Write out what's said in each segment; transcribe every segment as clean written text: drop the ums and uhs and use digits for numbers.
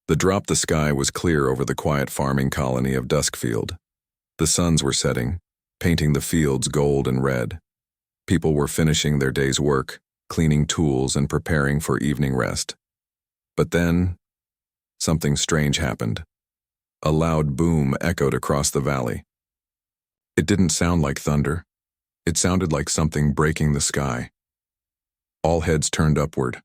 The sky was clear over the quiet farming colony of Duskfield. The suns were setting, painting the fields gold and red. People were finishing their day's work, cleaning tools and preparing for evening rest. But then, something strange happened. A loud boom echoed across the valley. It didn't sound like thunder. It sounded like something breaking the sky. All heads turned upward.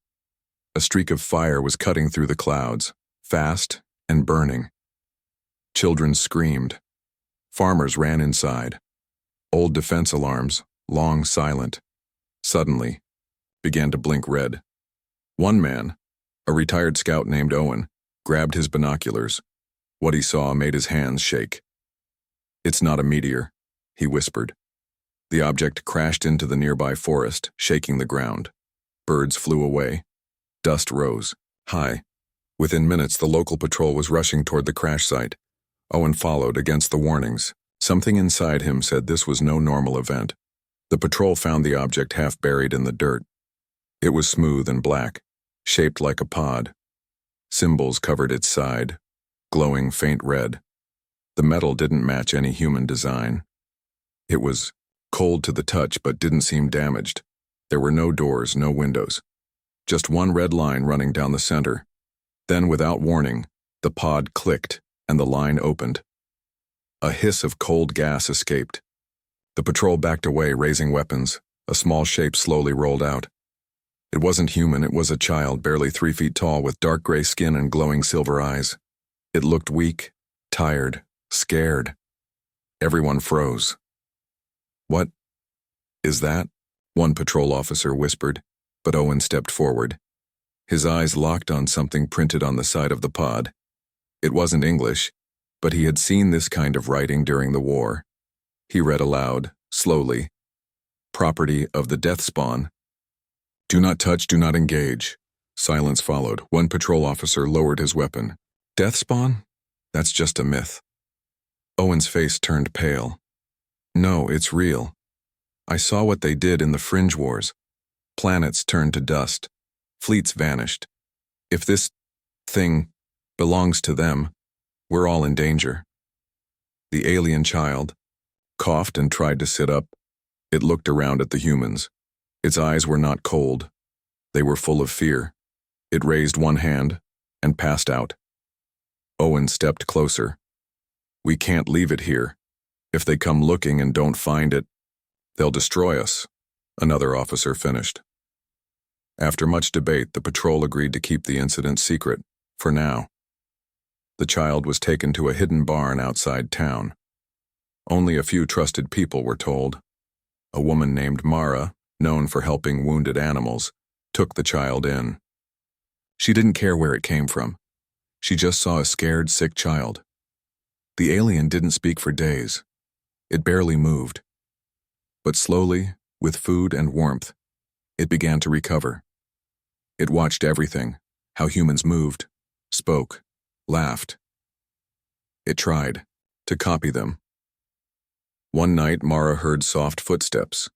A streak of fire was cutting through the clouds, fast and burning. Children screamed. Farmers ran inside. Old defense alarms, long silent, suddenly began to blink red. One man, a retired scout named Owen, grabbed his binoculars. What he saw made his hands shake. "It's not a meteor," he whispered. The object crashed into the nearby forest, shaking the ground. Birds flew away. Dust rose, high. Within minutes, the local patrol was rushing toward the crash site. Owen followed against the warnings. Something inside him said this was no normal event. The patrol found the object half buried in the dirt. It was smooth and black, shaped like a pod. Symbols covered its side, glowing faint red. The metal didn't match any human design. It was cold to the touch but didn't seem damaged. There were no doors, no windows. Just one red line running down the center. Then, without warning, the pod clicked and the line opened. A hiss of cold gas escaped. The patrol backed away, raising weapons. A small shape slowly rolled out. It wasn't human, it was a child, barely 3 feet tall, with dark gray skin and glowing silver eyes. It looked weak, tired, scared. Everyone froze. "What is that?" one patrol officer whispered, but Owen stepped forward. His eyes locked on something printed on the side of the pod. It wasn't English, but he had seen this kind of writing during the war. He read aloud, slowly. "Property of the death spawn. Do not touch, do not engage." Silence followed. One patrol officer lowered his weapon. "Death spawn? That's just a myth." Owen's face turned pale. "No, it's real. I saw what they did in the Fringe Wars. Planets turned to dust. Fleets vanished. If this thing belongs to them, we're all in danger." The alien child coughed and tried to sit up. It looked around at the humans. Its eyes were not cold. They were full of fear. It raised one hand and passed out. Owen stepped closer. "We can't leave it here. If they come looking and don't find it, they'll destroy us," another officer finished. After much debate, the patrol agreed to keep the incident secret, for now. The child was taken to a hidden barn outside town. Only a few trusted people were told. A woman named Mara, known for helping wounded animals, took the child in. She didn't care where it came from. She just saw a scared, sick child. The alien didn't speak for days. It barely moved. But slowly, with food and warmth, it began to recover. It watched everything, how humans moved, spoke, laughed. It tried to copy them. One night, Mara heard soft footsteps.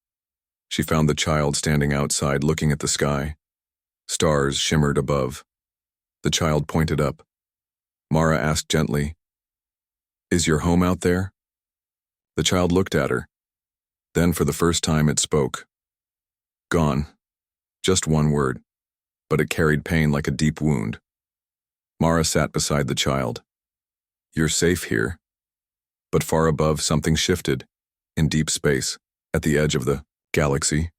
She found the child standing outside looking at the sky. Stars shimmered above. The child pointed up. Mara asked gently, "Is your home out there?" The child looked at her. Then for the first time it spoke. "Gone." Just one word, but it carried pain like a deep wound. Mara sat beside the child. "You're safe here." But far above, something shifted. In deep space, at the edge of the galaxy,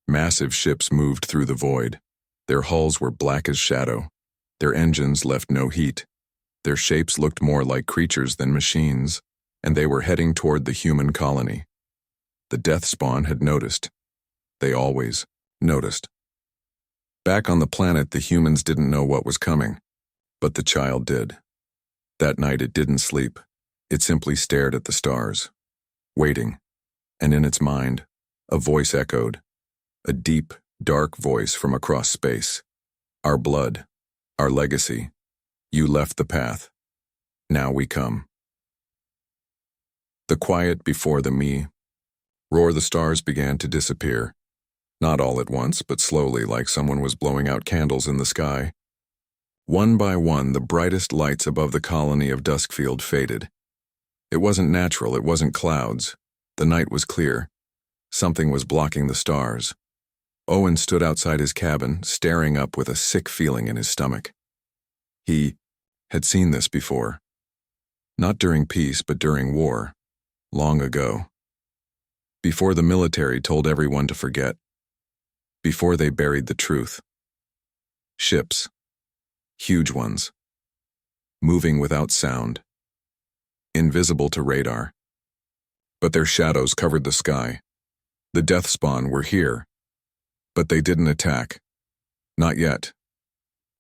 massive ships moved through the void. Their hulls were black as shadow. Their engines left no heat. Their shapes looked more like creatures than machines, and they were heading toward the human colony. The death spawn had noticed. They always noticed. Back on the planet, the humans didn't know what was coming, but the child did. That night it didn't sleep. It simply stared at the stars, waiting, and in its mind, a voice echoed, a deep, dark voice from across space. "Our blood, our legacy. You left the path. Now we come." The quiet before the me. Roar the stars began to disappear. Not all at once, but slowly, like someone was blowing out candles in the sky. One by one, the brightest lights above the colony of Duskfield faded. It wasn't natural, it wasn't clouds. The night was clear. Something was blocking the stars. Owen stood outside his cabin, staring up with a sick feeling in his stomach. He had seen this before. Not during peace, but during war. Long ago. Before the military told everyone to forget. Before they buried the truth. Ships. Huge ones. Moving without sound. Invisible to radar. But their shadows covered the sky. The death spawn were here. But they didn't attack. Not yet.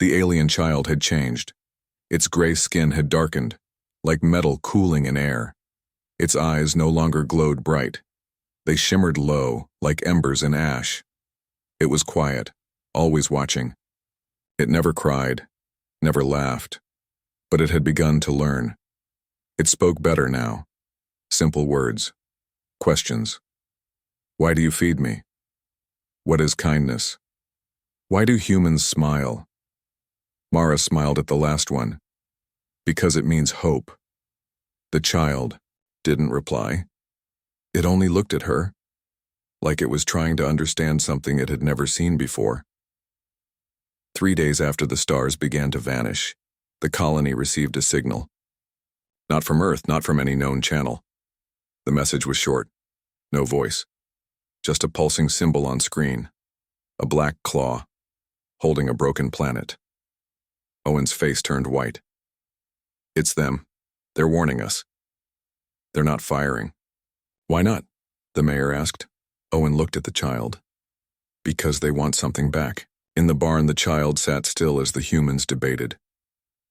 The alien child had changed. Its gray skin had darkened, like metal cooling in air. Its eyes no longer glowed bright. They shimmered low, like embers in ash. It was quiet, always watching. It never cried, never laughed, but it had begun to learn. It spoke better now. Simple words. Questions. Why do you feed me? What is kindness? Why do humans smile? Mara smiled at the last one. Because it means hope. The child didn't reply. It only looked at her, like it was trying to understand something it had never seen before. 3 days after the stars began to vanish, the colony received a signal. Not from Earth, not from any known channel. The message was short. No voice. Just a pulsing symbol on screen. A black claw, holding a broken planet. Owen's face turned white. It's them. They're warning us. They're not firing. Why not? The mayor asked. Owen looked at the child. Because they want something back. In the barn, the child sat still as the humans debated.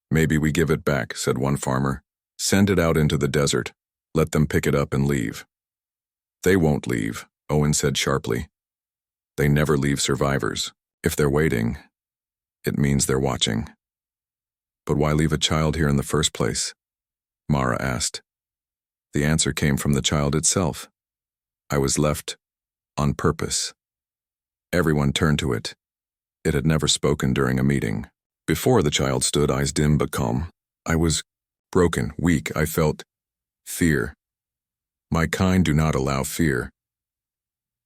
Maybe we give it back, said one farmer. Send it out into the desert. Let them pick it up and leave. They won't leave, Owen said sharply. They never leave survivors. If they're waiting, it means they're watching. But why leave a child here in the first place? Mara asked. The answer came from the child itself. I was left on purpose. Everyone turned to it. It had never spoken during a meeting. Before the child stood, eyes dim but calm. I was broken, weak. I felt fear. My kind do not allow fear.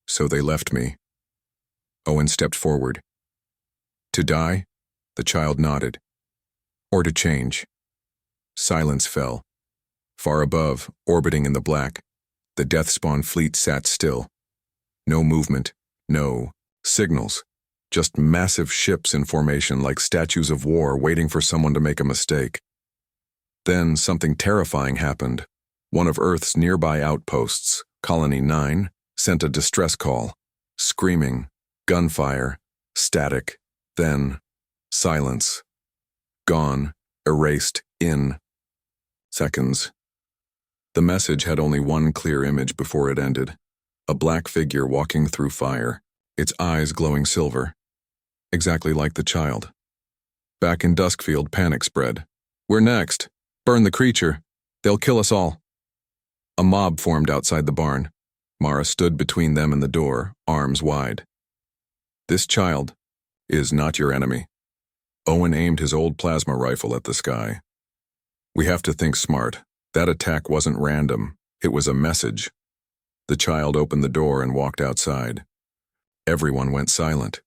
So they left me. Owen stepped forward. To die? The child nodded. Or to change? Silence fell. Far above, orbiting in the black, the death spawn fleet sat still. No movement, no signals. Just massive ships in formation like statues of war waiting for someone to make a mistake. Then something terrifying happened. One of Earth's nearby outposts, Colony 9, sent a distress call. Screaming, gunfire, static, then silence. Gone, erased in seconds. The message had only one clear image before it ended. A black figure walking through fire, its eyes glowing silver. Exactly like the child. Back in Duskfield, panic spread. We're next. Burn the creature. They'll kill us all. A mob formed outside the barn. Mara stood between them and the door, arms wide. This child is not your enemy. Owen aimed his old plasma rifle at the sky. We have to think smart. That attack wasn't random. It was a message. The child opened the door and walked outside. Everyone went silent.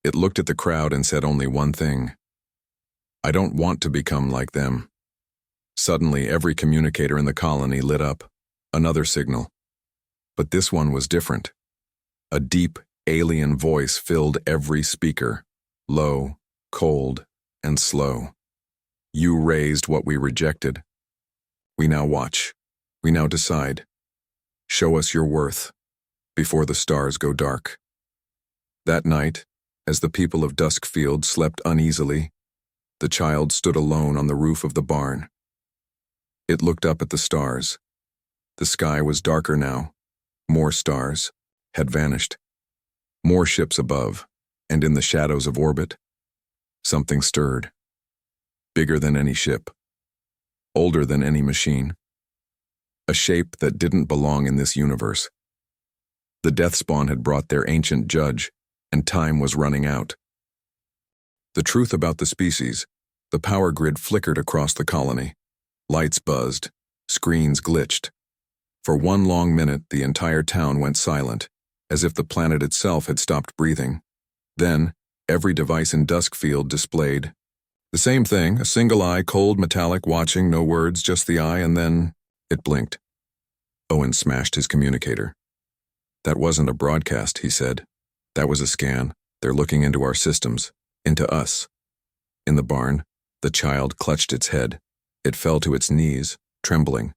It looked at the crowd and said only one thing. I don't want to become like them. Suddenly, every communicator in the colony lit up. Another signal. But this one was different. A deep, alien voice filled every speaker. Low, cold, and slow. You raised what we rejected. We now watch. We now decide. Show us your worth before the stars go dark. That night, as the people of Duskfield slept uneasily, the child stood alone on the roof of the barn. It looked up at the stars. The sky was darker now. More stars had vanished. More ships above, and in the shadows of orbit, something stirred. Bigger than any ship. Older than any machine. A shape that didn't belong in this universe. The death spawn had brought their ancient judge, and time was running out. The truth about the species, The power grid flickered across the colony. Lights buzzed. Screens glitched. For one long minute, the entire town went silent, as if the planet itself had stopped breathing. Then, every device in Duskfield displayed the same thing, a single eye, cold, metallic, watching, no words, just the eye, and then it blinked. Owen smashed his communicator. "That wasn't a broadcast," he said. "That was a scan. They're looking into our systems, into us." In the barn, the child clutched its head. It fell to its knees, trembling,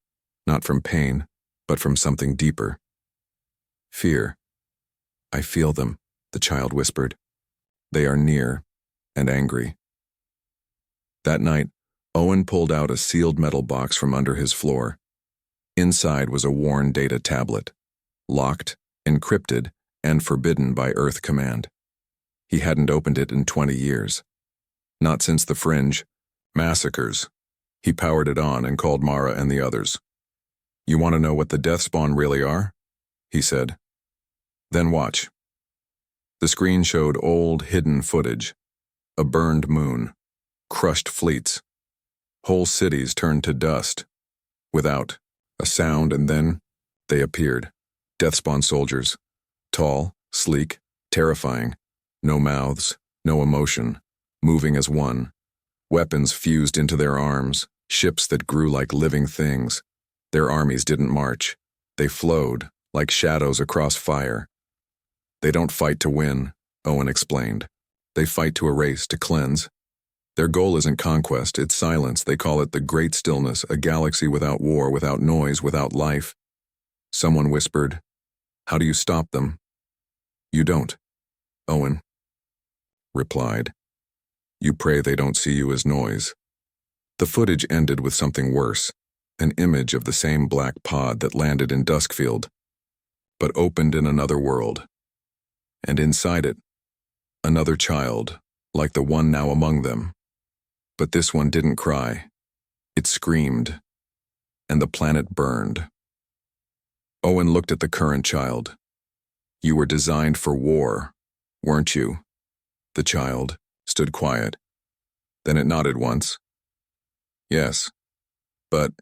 not from pain, but from something deeper. Fear. "I feel them," the child whispered. "They are near and angry." That night, Owen pulled out a sealed metal box from under his floor. Inside was a worn data tablet, locked, encrypted, and forbidden by Earth Command. He hadn't opened it in 20 years. Not since the Fringe massacres. He powered it on and called Mara and the others. "You want to know what the death spawn really are?" he said. "Then watch." The screen showed old, hidden footage. A burned moon. Crushed fleets. Whole cities turned to dust. Without a sound, and then they appeared. Deathspawn soldiers. Tall, sleek, terrifying. No mouths, no emotion. Moving as one. Weapons fused into their arms. Ships that grew like living things. Their armies didn't march. They flowed, like shadows across fire. "They don't fight to win," Owen explained. "They fight to erase, to cleanse. Their goal isn't conquest, it's silence. They call it the Great Stillness, a galaxy without war, without noise, without life." Someone whispered, "How do you stop them?" "You don't," Owen replied. "You pray they don't see you as noise." The footage ended with something worse, an image of the same black pod that landed in Duskfield, but opened in another world. And inside it, another child, like the one now among them. But this one didn't cry. It screamed, and the planet burned. Owen looked at the current child. "You were designed for war, weren't you?" The child stood quiet. Then it nodded once. "Yes, but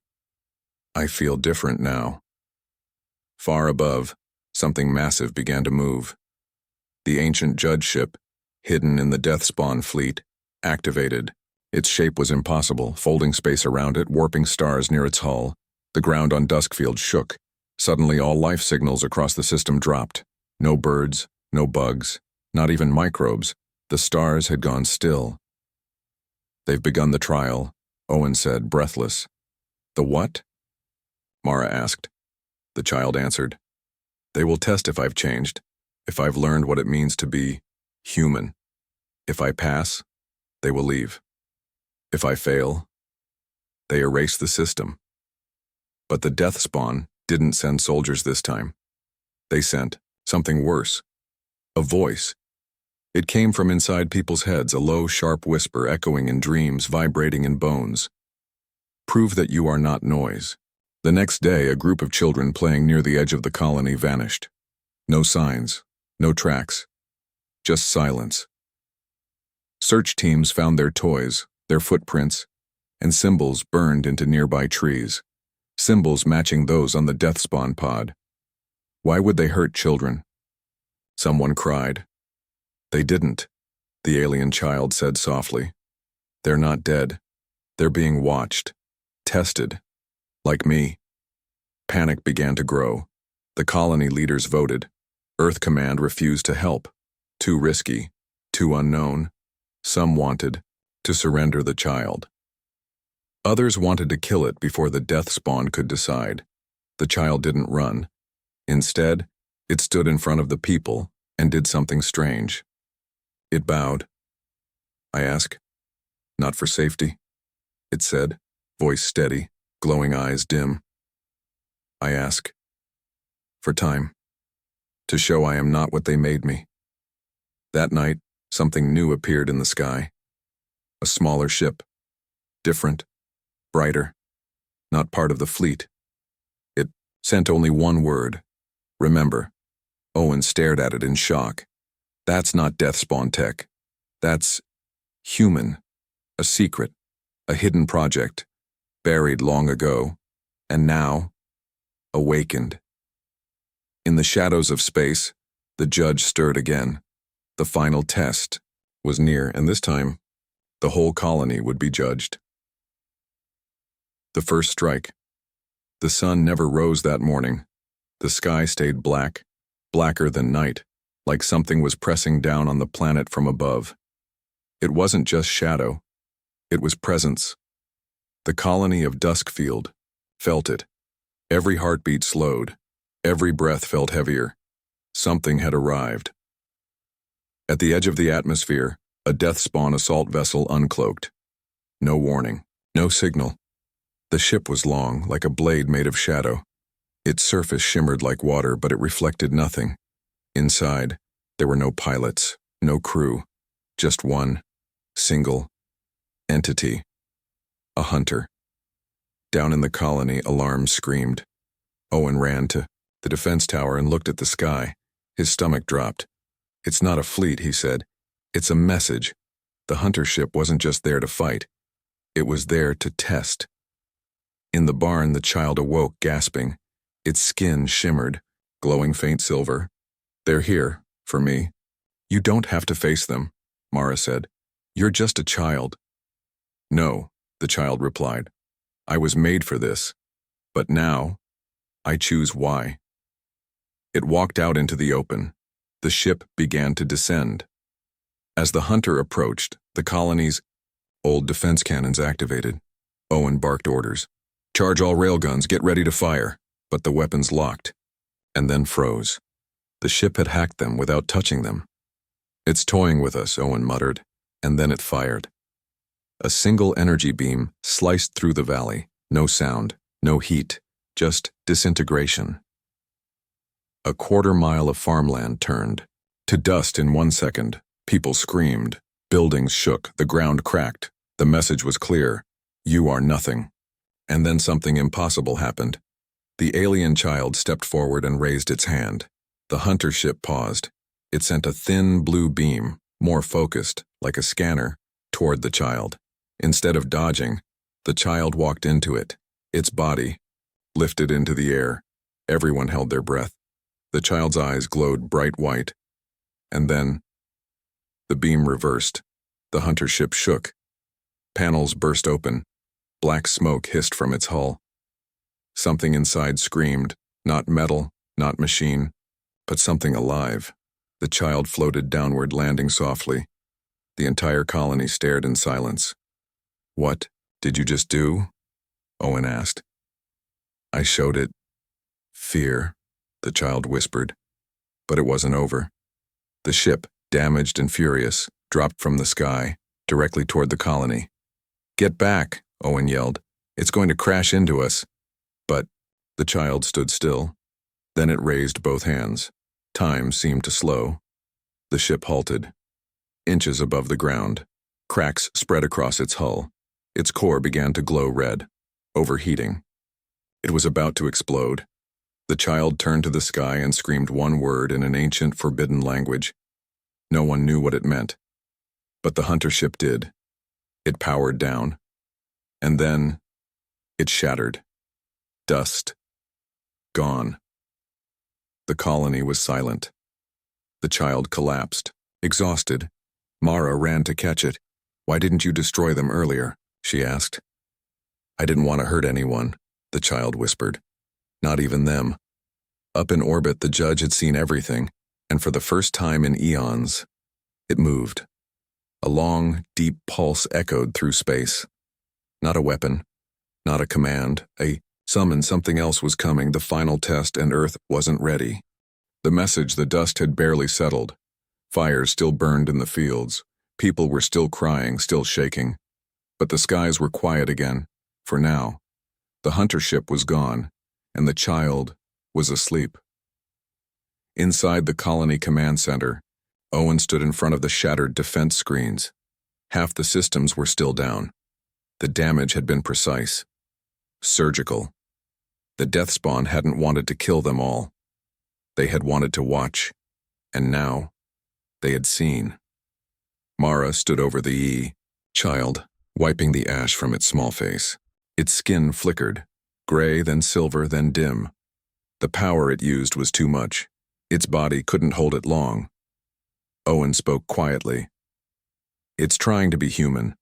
I feel different now." Far above, something massive began to move. The ancient judge ship, hidden in the death spawn fleet, activated. Its shape was impossible, folding space around it, warping stars near its hull. The ground on Duskfield shook. Suddenly all life signals across the system dropped. No birds, no bugs, not even microbes. The stars had gone still. "They've begun the trial," Owen said, breathless. "The what?" Mara asked. The child answered. "They will test if I've changed, if I've learned what it means to be human. If I pass, they will leave. If I fail, they erase the system." But the death spawn didn't send soldiers this time. They sent something worse. A voice. It came from inside people's heads, a low, sharp whisper echoing in dreams, vibrating in bones. "Prove that you are not noise." The next day, a group of children playing near the edge of the colony vanished. No signs, no tracks, just silence. Search teams found their toys, their footprints, and symbols burned into nearby trees. Symbols matching those on the death spawn pod. Why would they hurt children? Someone cried. "They didn't," the alien child said softly. "They're not dead. They're being watched, tested, like me." Panic began to grow. The colony leaders voted. Earth Command refused to help. Too risky, too unknown. Some wanted to surrender the child. Others wanted to kill it before the death spawn could decide. The child didn't run. Instead, it stood in front of the people and did something strange. It bowed. I ask, "Not for safety?" it said, voice steady, glowing eyes dim. I ask, "For time, to show I am not what they made me." That night, something new appeared in the sky. A smaller ship. Different. Brighter. Not part of the fleet. It sent only one word. "Remember." Owen stared at it in shock. That's not death spawn tech. That's human. A secret. A hidden project, buried long ago, and now, awakened. In the shadows of space, the judge stirred again. The final test was near, and this time, the whole colony would be judged. The first strike. The sun never rose that morning. The sky stayed black, blacker than night, like something was pressing down on the planet from above. It wasn't just shadow. It was presence. The colony of Duskfield felt it. Every heartbeat slowed. Every breath felt heavier. Something had arrived. At the edge of the atmosphere, a death-spawn assault vessel uncloaked. No warning, no signal. The ship was long, like a blade made of shadow. Its surface shimmered like water, but it reflected nothing. Inside, there were no pilots, no crew, just one, single entity. A hunter. Down in the colony, alarms screamed. Owen ran to the defense tower and looked at the sky. His stomach dropped. "It's not a fleet," he said. "It's a message." The hunter ship wasn't just there to fight. It was there to test. In the barn, the child awoke, gasping. Its skin shimmered, glowing faint silver. "They're here, for me." "You don't have to face them," Mara said. "You're just a child." "No," the child replied. "I was made for this. But now, I choose why." It walked out into the open. The ship began to descend. As the hunter approached, the colony's old defense cannons activated. Owen barked orders. "Charge all railguns, get ready to fire." But the weapons locked, and then froze. The ship had hacked them without touching them. "It's toying with us," Owen muttered, and then it fired. A single energy beam sliced through the valley. No sound, no heat, just disintegration. A quarter-mile of farmland turned to dust in 1 second. People screamed. Buildings shook. The ground cracked. The message was clear. You are nothing. And then something impossible happened. The alien child stepped forward and raised its hand. The hunter ship paused. It sent a thin blue beam, more focused, like a scanner, toward the child. Instead of dodging, the child walked into it. Its body lifted into the air. Everyone held their breath. The child's eyes glowed bright white. And then, the beam reversed. The hunter ship shook. Panels burst open. Black smoke hissed from its hull. Something inside screamed, not metal, not machine, but something alive. The child floated downward, landing softly. The entire colony stared in silence. "What did you just do?" Owen asked. "I showed it fear," the child whispered. But it wasn't over. The ship, damaged and furious, dropped from the sky, directly toward the colony. "Get back," Owen yelled. "It's going to crash into us." But the child stood still. Then it raised both hands. Time seemed to slow. The ship halted. Inches above the ground, cracks spread across its hull. Its core began to glow red, overheating. It was about to explode. The child turned to the sky and screamed one word in an ancient, forbidden language. No one knew what it meant. But the hunter ship did. It powered down. And then, it shattered. Dust. Gone. The colony was silent. The child collapsed, exhausted. Mara ran to catch it. "Why didn't you destroy them earlier?" she asked. "I didn't want to hurt anyone," the child whispered. "Not even them." Up in orbit, the judge had seen everything, and for the first time in eons, it moved. A long, deep pulse echoed through space. Not a weapon, not a command, a summon. Something else was coming, the final test, and Earth wasn't ready. The message: the dust had barely settled. Fires still burned in the fields. People were still crying, still shaking. But the skies were quiet again, for now. The hunter ship was gone, and the child was asleep. Inside the colony command center, Owen stood in front of the shattered defense screens. Half the systems were still down. The damage had been precise. Surgical. The death spawn hadn't wanted to kill them all. They had wanted to watch, and now, they had seen. Mara stood over the child, wiping the ash from its small face. Its skin flickered, gray, then silver, then dim. The power it used was too much. Its body couldn't hold it long. Owen spoke quietly. It's trying to be human,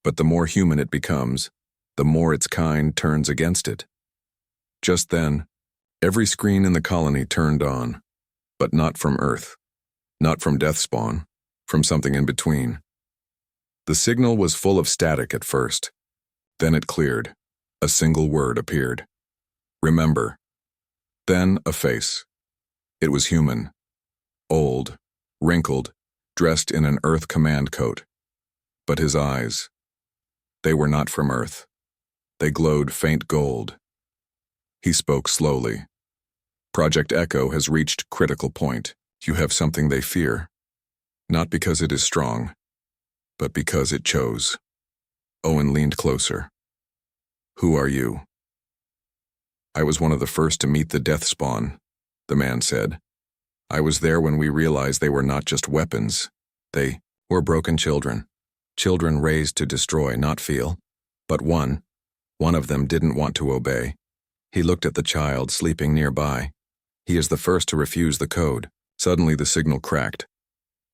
but the more human it becomes, the more its kind turns against it. Just then, every screen in the colony turned on, but not from Earth, not from Death Spawn, from something in between. The signal was full of static at first. Then it cleared. A single word appeared. Remember. Then a face. It was human. Old, wrinkled, dressed in an Earth command coat. But his eyes, they were not from Earth. They glowed faint gold. He spoke slowly. Project Echo has reached critical point. You have something they fear. Not because it is strong, but because it chose. Owen leaned closer. Who are you? I was one of the first to meet the Death Spawn, the man said. I was there when we realized they were not just weapons. They were broken children. Children raised to destroy, not feel. But one of them didn't want to obey. He looked at the child sleeping nearby. He is the first to refuse the code. Suddenly the signal cracked.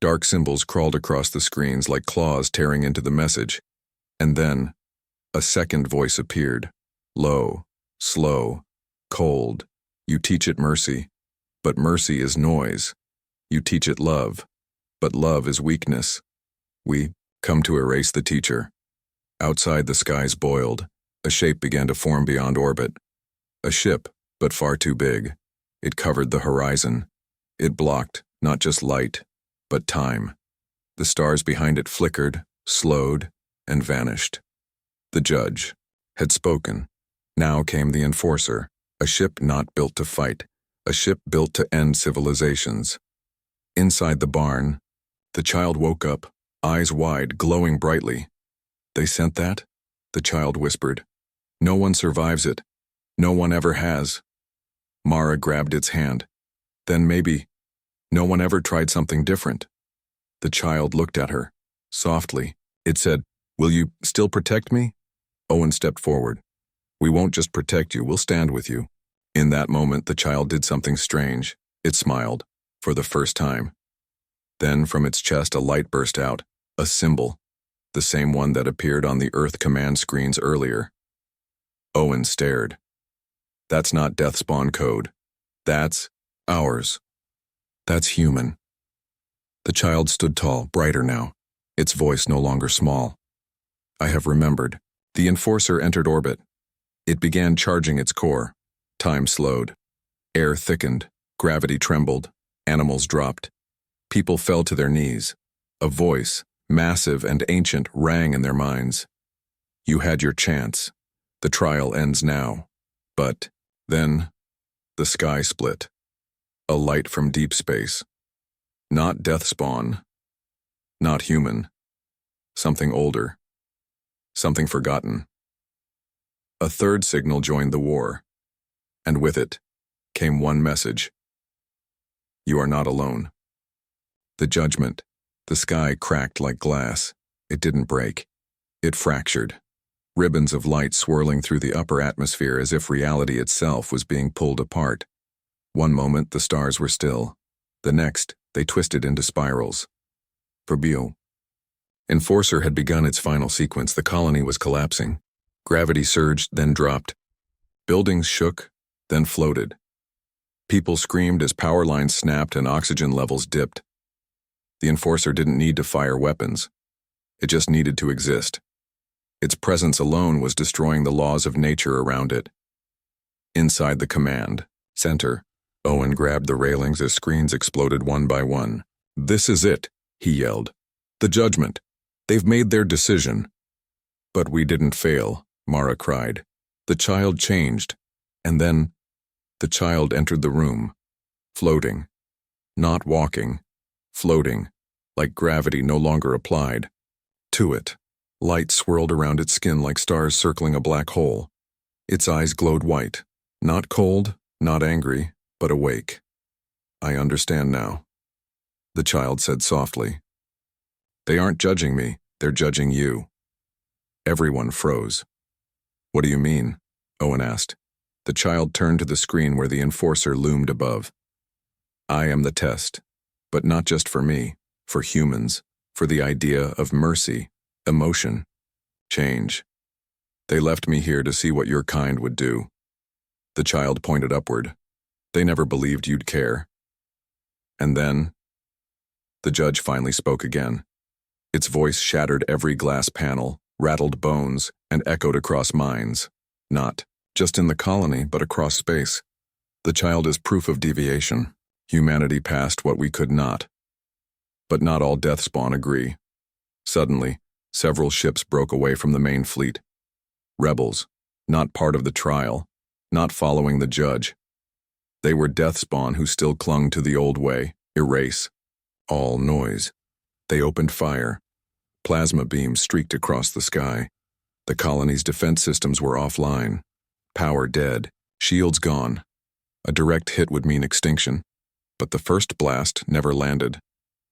Dark symbols crawled across the screens like claws tearing into the message. And then, a second voice appeared. Low, slow, cold. You teach it mercy, but mercy is noise. You teach it love, but love is weakness. We come to erase the teacher. Outside the skies boiled. A shape began to form beyond orbit. A ship, but far too big. It covered the horizon. It blocked not just light, but time. The stars behind it flickered, slowed, and vanished. The judge had spoken. Now came the enforcer, a ship not built to fight, a ship built to end civilizations. Inside the barn, the child woke up, eyes wide, glowing brightly. They sent that? The child whispered. No one survives it. No one ever has. Mara grabbed its hand. Then maybe, no one ever tried something different. The child looked at her, softly. It said, will you still protect me? Owen stepped forward. We won't just protect you, we'll stand with you. In that moment, the child did something strange. It smiled, for the first time. Then from its chest a light burst out, a symbol, the same one that appeared on the Earth command screens earlier. Owen stared. That's not Death Spawn code. That's ours. That's human. The child stood tall, brighter now, its voice no longer small. I have remembered. The enforcer entered orbit. It began charging its core. Time slowed. Air thickened. Gravity trembled. Animals dropped. People fell to their knees. A voice, massive and ancient, rang in their minds. You had your chance. The trial ends now. But then, the sky split. A light from deep space. Not Death Spawn. Not human. Something older. Something forgotten. A third signal joined the war. And with it came one message. You are not alone. The judgment. The sky cracked like glass. It didn't break. It fractured. Ribbons of light swirling through the upper atmosphere as if reality itself was being pulled apart. One moment the stars were still. The next, they twisted into spirals. Fabio. Enforcer had begun its final sequence. The colony was collapsing. Gravity surged, then dropped. Buildings shook, then floated. People screamed as power lines snapped and oxygen levels dipped. The Enforcer didn't need to fire weapons. It just needed to exist. Its presence alone was destroying the laws of nature around it. Inside the command center, Owen grabbed the railings as screens exploded one by one. This is it, he yelled. The judgment. They've made their decision. But we didn't fail, Mara cried. The child changed. And then, the child entered the room, floating. Not walking, floating, like gravity no longer applied. To it. Light swirled around its skin like stars circling a black hole. Its eyes glowed white, not cold, not angry, but awake. I understand now, the child said softly. They aren't judging me, they're judging you. Everyone froze. "What do you mean?" Owen asked. The child turned to the screen where the enforcer loomed above. "I am the test, but not just for me, for humans, for the idea of mercy, emotion, change. They left me here to see what your kind would do." The child pointed upward. "They never believed you'd care." And then, the judge finally spoke again. Its voice shattered every glass panel, rattled bones, and echoed across minds. Not just in the colony, but across space. "The child is proof of deviation. Humanity passed what we could not. But not all death spawn agree." Suddenly, several ships broke away from the main fleet. Rebels, not part of the trial, not following the judge. They were death spawn who still clung to the old way, erase all noise. They opened fire. Plasma beams streaked across the sky. The colony's defense systems were offline. Power dead, shields gone. A direct hit would mean extinction. But the first blast never landed,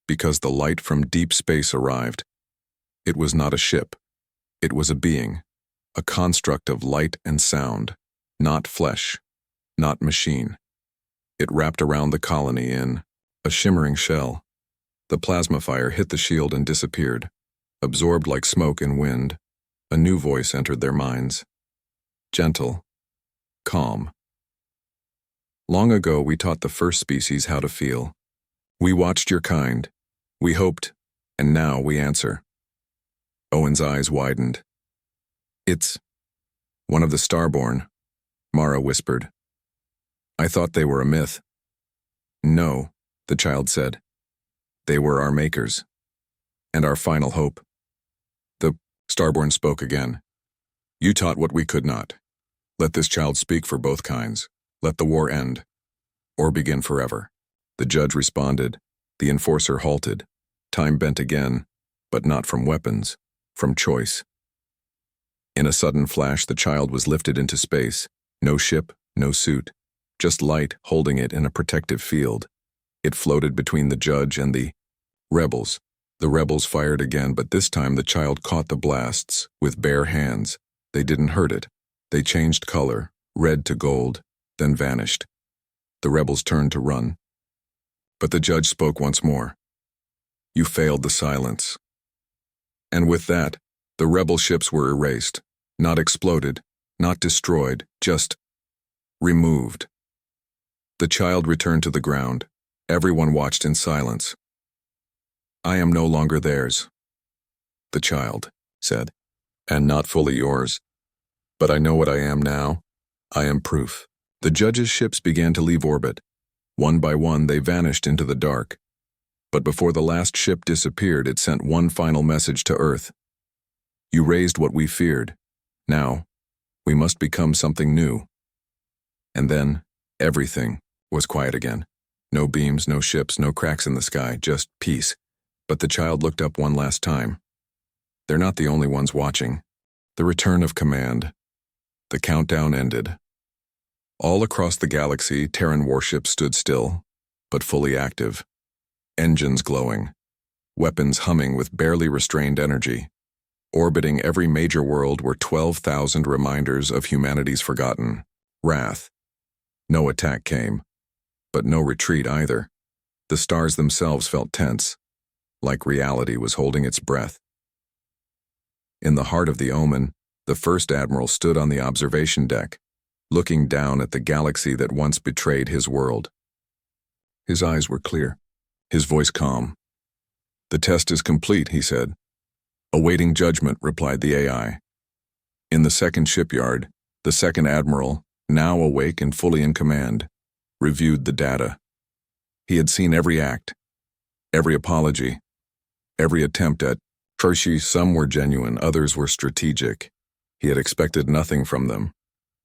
because the light from deep space arrived. It was not a ship. It was a being, a construct of light and sound, not flesh, not machine. It wrapped around the colony in a shimmering shell. The plasma fire hit the shield and disappeared. Absorbed like smoke in wind, a new voice entered their minds. Gentle, calm. "Long ago we taught the first species how to feel. We watched your kind. We hoped, and now we answer." Owen's eyes widened. "It's one of the Starborn," Mara whispered. "I thought they were a myth." "No," the child said. "They were our makers. And our final hope." The Starborn spoke again. "You taught what we could not. Let this child speak for both kinds. Let the war end. Or begin forever." The judge responded. The enforcer halted. Time bent again, but not from weapons, from choice. In a sudden flash, the child was lifted into space. No ship, no suit. Just light holding it in a protective field. It floated between the judge and the rebels. The rebels fired again, but this time the child caught the blasts with bare hands. They didn't hurt it. They changed color, red to gold, then vanished. The rebels turned to run. But the judge spoke once more. "You failed the silence." And with that, the rebel ships were erased, not exploded, not destroyed, just removed. The child returned to the ground. Everyone watched in silence. "I am no longer theirs," the child said, "and not fully yours. But I know what I am now. I am proof." The judge's ships began to leave orbit. One by one, they vanished into the dark. But before the last ship disappeared, it sent one final message to Earth. "You raised what we feared. Now, we must become something new." And then, everything was quiet again. No beams, no ships, no cracks in the sky, just peace. But the child looked up one last time. They're not the only ones watching. The return of command. The countdown ended. All across the galaxy, Terran warships stood still, but fully active. Engines glowing. Weapons humming with barely restrained energy. Orbiting every major world were 12,000 reminders of humanity's forgotten wrath. No attack came, but no retreat either. The stars themselves felt tense, like reality was holding its breath. In the heart of the omen, the first admiral stood on the observation deck, looking down at the galaxy that once betrayed his world. His eyes were clear, his voice calm. "The test is complete," he said. "Awaiting judgment," replied the AI. In the second shipyard, the second admiral, now awake and fully in command, reviewed the data. He had seen every act, every apology, every attempt at mercy. Some were genuine, others were strategic. He had expected nothing from them.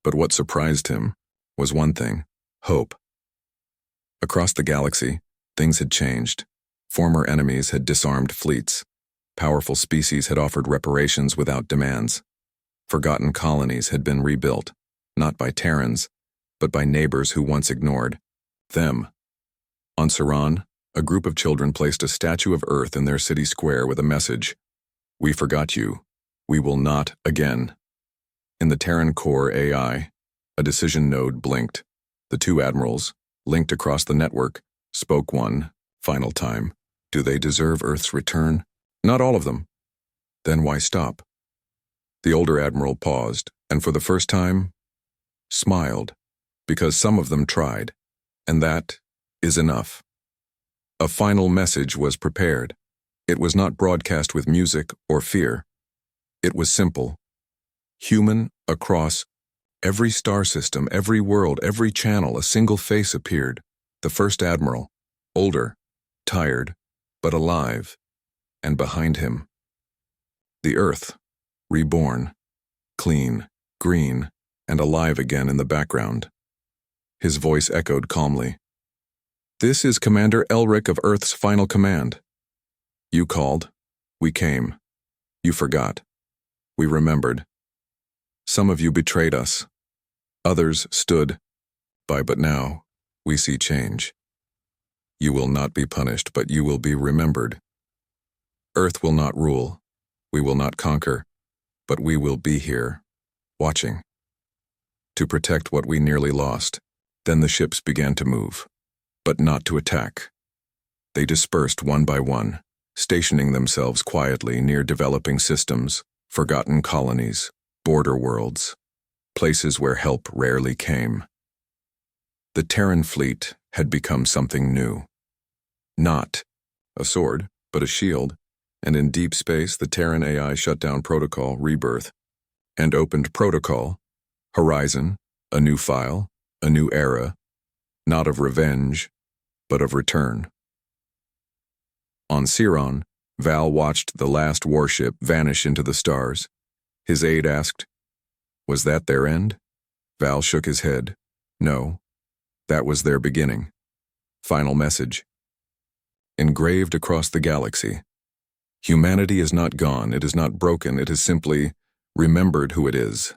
But what surprised him was one thing: hope. Across the galaxy, things had changed. Former enemies had disarmed fleets. Powerful species had offered reparations without demands. Forgotten colonies had been rebuilt, not by Terrans, but by neighbors who once ignored them. On Saran, a group of children placed a statue of Earth in their city square with a message: "We forgot you. We will not again. In the Terran core AI, a decision node blinked. The two admirals, linked across the network, spoke one final time. Do they deserve Earth's return? Not all of them. Then why stop? The older admiral paused, and for the first time, smiled, because some of them tried, and that is enough. A final message was prepared. It was not broadcast with music or fear. It was simple. Human across every star system, every world, every channel, a single face appeared. The first admiral, older, tired, but alive, and behind him, the Earth, reborn, clean, green, and alive again in the background. His voice echoed calmly. This is Commander Elric of Earth's final command. You called. We came. You forgot. We remembered. Some of you betrayed us. Others stood by, but now we see change. You will not be punished, but you will be remembered. Earth will not rule. We will not conquer, but we will be here, watching, to protect what we nearly lost. Then the ships began to move, but not to attack. They dispersed one by one, stationing themselves quietly near developing systems, forgotten colonies, border worlds, places where help rarely came. The Terran fleet had become something new. Not a sword, but a shield, and in deep space the Terran AI shut down Protocol Rebirth and opened Protocol Horizon, a new file, a new era, not of revenge, but of return. On Ciron, Val watched the last warship vanish into the stars. His aide asked, "Was that their end?" Val shook his head. No, that was their beginning. Final message. Engraved across the galaxy. Humanity is not gone, it is not broken, it has simply remembered who it is.